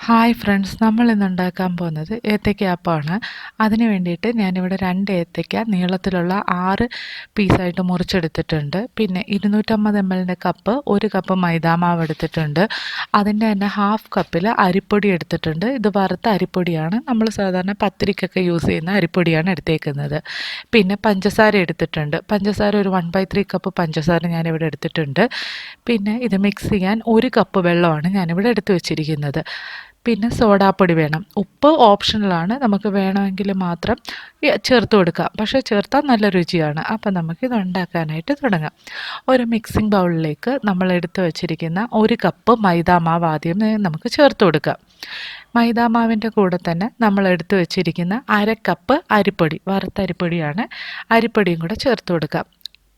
Hi friends, നമ്മൾ ഇന്ന് ഉണ്ടാക്കാൻ പോകുന്നത് ഏത്തയ്ക്ക അപ്പമാണ്. അതിന് വേണ്ടിയിട്ട് ഞാനിവിടെ 2 ഏത്തയ്ക്ക നീളത്തിലുള്ള 6 പീസായിട്ട് മുറിച്ചെടുത്തിട്ടുണ്ട്. പിന്നെ 250 ml കപ്പ് 1 കപ്പ് മൈദാമാവ് എടുത്തിട്ടുണ്ട്. അതിൻ്റെ തന്നെ ഹാഫ് കപ്പിൽ അരിപ്പൊടി എടുത്തിട്ടുണ്ട്. ഇത് വറുത്ത അരിപ്പൊടിയാണ്, നമ്മൾ സാധാരണ പത്തിരിക്കൊക്കെ യൂസ് ചെയ്യുന്ന അരിപ്പൊടിയാണ് എടുത്തേക്കുന്നത്. പിന്നെ പഞ്ചസാര എടുത്തിട്ടുണ്ട്. പഞ്ചസാര ഒരു 1/3 കപ്പ് പഞ്ചസാര ഞാനിവിടെ എടുത്തിട്ടുണ്ട്. പിന്നെ ഇത് മിക്സ് ചെയ്യാൻ 1 കപ്പ് വെള്ളമാണ് ഞാനിവിടെ എടുത്തു വെച്ചിരിക്കുന്നത്. പിന്നെ സോഡാപ്പൊടി വേണം. ഉപ്പ് ഓപ്ഷണലാണ്, നമുക്ക് വേണമെങ്കിൽ മാത്രം ചേർത്ത് കൊടുക്കാം, പക്ഷേ ചേർത്താൽ നല്ല രുചിയാണ്. അപ്പം നമുക്കിത് ഉണ്ടാക്കാനായിട്ട് തുടങ്ങാം. ഒരു മിക്സിംഗ് ബൗളിലേക്ക് നമ്മൾ എടുത്തു വച്ചിരിക്കുന്ന 1 കപ്പ് മൈദാമാവ് ആദ്യം നമുക്ക് ചേർത്ത് കൊടുക്കാം. മൈദാമാവിൻ്റെ കൂടെ തന്നെ നമ്മൾ എടുത്തു വച്ചിരിക്കുന്ന 1/2 കപ്പ് അരിപ്പൊടി, വറുത്ത അരിപ്പൊടിയാണ്, അരിപ്പൊടിയും കൂടെ ചേർത്ത് കൊടുക്കാം.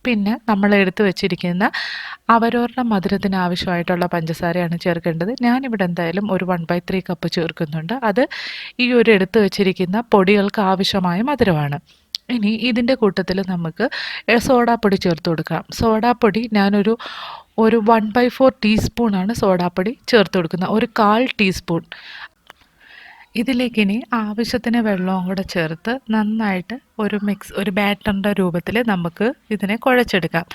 പിന്നെ നമ്മൾ എടുത്തു വെച്ചിരിക്കുന്ന അവരവരുടെ മധുരത്തിന് ആവശ്യമായിട്ടുള്ള പഞ്ചസാരയാണ് ചേർക്കേണ്ടത്. ഞാനിവിടെ എന്തായാലും ഒരു 1/3 കപ്പ് ചേർക്കുന്നുണ്ട്. അത് ഈ ഒരു എടുത്തു വെച്ചിരിക്കുന്ന പൊടികൾക്ക് ആവശ്യമായ മധുരമാണ്. ഇനി ഇതിൻ്റെ കൂട്ടത്തിൽ നമുക്ക് സോഡാപ്പൊടി ചേർത്ത് കൊടുക്കാം. സോഡാപ്പൊടി ഞാനൊരു 1/4 ടീസ്പൂണാണ് സോഡാപ്പൊടി ചേർത്ത് കൊടുക്കുന്നത്, ഒരു 1/4 ടീസ്പൂൺ. ഇതിലേക്കിനി ആവശ്യത്തിന് വെള്ളവും കൂടെ ചേർത്ത് നന്നായിട്ട് ഒരു ബാറ്ററിൻ്റെ രൂപത്തിൽ നമുക്ക് ഇതിനെ കുഴച്ചെടുക്കാം.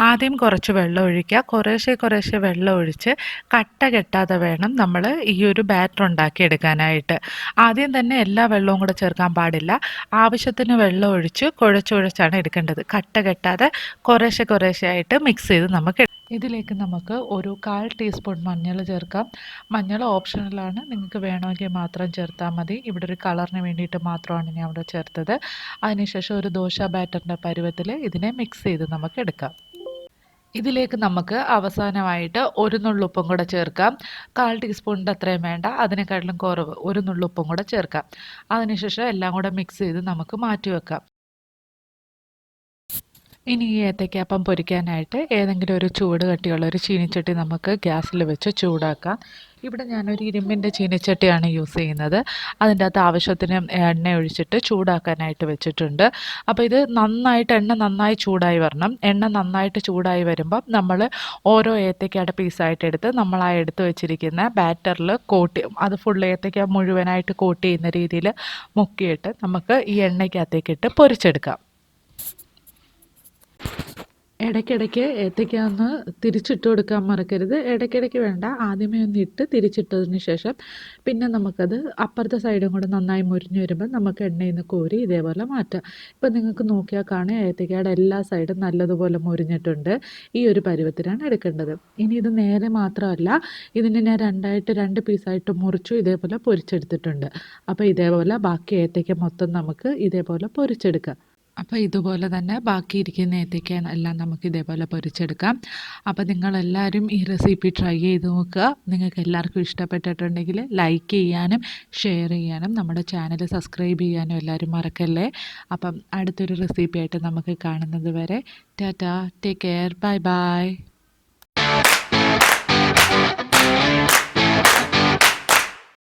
ആദ്യം കുറച്ച് വെള്ളം ഒഴിക്കുക, കുറേശ്ശെ വെള്ളം ഒഴിച്ച് കട്ട കെട്ടാതെ വേണം നമ്മൾ ഈ ഒരു ബാറ്റർ ഉണ്ടാക്കിയെടുക്കാനായിട്ട്. ആദ്യം തന്നെ എല്ലാ വെള്ളവും കൂടെ ചേർക്കാൻ പാടില്ല. ആവശ്യത്തിന് വെള്ളം ഒഴിച്ച് കുഴച്ചാണ് എടുക്കേണ്ടത്. കട്ട കെട്ടാതെ കുറേശ്ശെ ആയിട്ട് മിക്സ് ചെയ്ത് നമുക്ക് ഇതിലേക്ക് നമുക്ക് ഒരു 1/4 ടീസ്പൂൺ മഞ്ഞൾ ചേർക്കാം. മഞ്ഞൾ ഓപ്ഷണലാണ്, നിങ്ങൾക്ക് വേണമെങ്കിൽ മാത്രം ചേർത്താൽ മതി. ഇവിടെ ഒരു കളറിന് വേണ്ടിയിട്ട് മാത്രമാണ് ഞാൻ ഇവിടെ ചേർത്തത്. അതിനുശേഷം ഒരു ദോശ ബാറ്ററിൻ്റെ പരുവത്തിൽ ഇതിനെ മിക്സ് ചെയ്ത് നമുക്ക് എടുക്കാം. ഇതിലേക്ക് നമുക്ക് അവസാനമായിട്ട് ഒരു നുള്ളുപ്പും കൂടെ ചേർക്കാം. 1/4 ടീസ്പൂണിൻ്റെ അത്രയും വേണ്ട, അതിനെക്കാട്ടിലും കുറവ്, ഒരു നുള്ളുപ്പും കൂടെ ചേർക്കാം. അതിനുശേഷം എല്ലാം കൂടെ മിക്സ് ചെയ്ത് നമുക്ക് മാറ്റി വെക്കാം. ഇനി ഈ ഏത്തയ്ക്കാപ്പം പൊരിക്കാനായിട്ട് ഏതെങ്കിലും ഒരു ചൂട് കട്ടിയുള്ള ഒരു ചീനിച്ചട്ടി നമുക്ക് ഗ്യാസിൽ വെച്ച് ചൂടാക്കാം. ഇവിടെ ഞാനൊരു ഇരുമ്പിൻ്റെ ചീനിച്ചട്ടിയാണ് യൂസ് ചെയ്യുന്നത്. അതിൻ്റെ അകത്ത് ആവശ്യത്തിന് എണ്ണ ഒഴിച്ചിട്ട് ചൂടാക്കാനായിട്ട് വെച്ചിട്ടുണ്ട്. അപ്പോൾ ഇത് എണ്ണ നന്നായി ചൂടായി വരണം. എണ്ണ നന്നായിട്ട് ചൂടായി വരുമ്പം നമ്മൾ ഓരോ ഏത്തയ്ക്കയുടെ പീസായിട്ട് എടുത്ത് നമ്മൾ ആ എടുത്ത് വെച്ചിരിക്കുന്ന ബാറ്ററിൽ അത് ഫുൾ ഏത്തയ്ക്ക മുഴുവനായിട്ട് കോട്ട് ചെയ്യുന്ന രീതിയിൽ മുക്കിയിട്ട് നമുക്ക് ഈ എണ്ണയ്ക്കകത്തേക്കിട്ട് പൊരിച്ചെടുക്കാം. ഇടയ്ക്കിടയ്ക്ക് ഏത്തയ്ക്ക ഒന്ന് തിരിച്ചിട്ട് കൊടുക്കാൻ മറക്കരുത്. ഇടയ്ക്കിടയ്ക്ക് വേണ്ട, ആദ്യമേ ഒന്ന് ഇട്ട് തിരിച്ചിട്ടതിന് ശേഷം പിന്നെ നമുക്കത് അപ്പുറത്തെ സൈഡും കൂടെ നന്നായി മുരിഞ്ഞ് വരുമ്പോൾ നമുക്ക് എണ്ണയിൽ നിന്ന് കോരി ഇതേപോലെ മാറ്റാം. ഇപ്പം നിങ്ങൾക്ക് നോക്കിയാൽ കാണാം, ഏത്തയ്ക്കയുടെ എല്ലാ സൈഡും നല്ലതുപോലെ മുരിഞ്ഞിട്ടുണ്ട്. ഈ ഒരു പരുവത്തിലാണ് എടുക്കേണ്ടത്. ഇനി ഇത് നേരെ മാത്രമല്ല, ഇതിനെ ഞാൻ 2 പീസായിട്ട് മുറിച്ചു ഇതേപോലെ പൊരിച്ചെടുത്തിട്ടുണ്ട്. അപ്പോൾ ഇതേപോലെ ബാക്കി ഏത്തയ്ക്ക മൊത്തം നമുക്ക് ഇതേപോലെ പൊരിച്ചെടുക്കാം. അപ്പോൾ ഇതുപോലെ തന്നെ ബാക്കിയിരിക്കുന്ന ഏത്തയ്ക്ക എല്ലാം നമുക്ക് ഇതേപോലെ പൊരിച്ചെടുക്കാം. അപ്പോൾ നിങ്ങളെല്ലാവരും ഈ റെസിപ്പി ട്രൈ ചെയ്ത് നോക്കുക. നിങ്ങൾക്ക് എല്ലാവർക്കും ഇഷ്ടപ്പെട്ടിട്ടുണ്ടെങ്കിൽ ലൈക്ക് ചെയ്യാനും ഷെയർ ചെയ്യാനും നമ്മുടെ ചാനൽ സബ്സ്ക്രൈബ് ചെയ്യാനും എല്ലാവരും മറക്കല്ലേ. അപ്പം അടുത്തൊരു റെസിപ്പി ആയിട്ട് നമുക്ക് കാണുന്നത് വരെ Tata, take care, bye bye.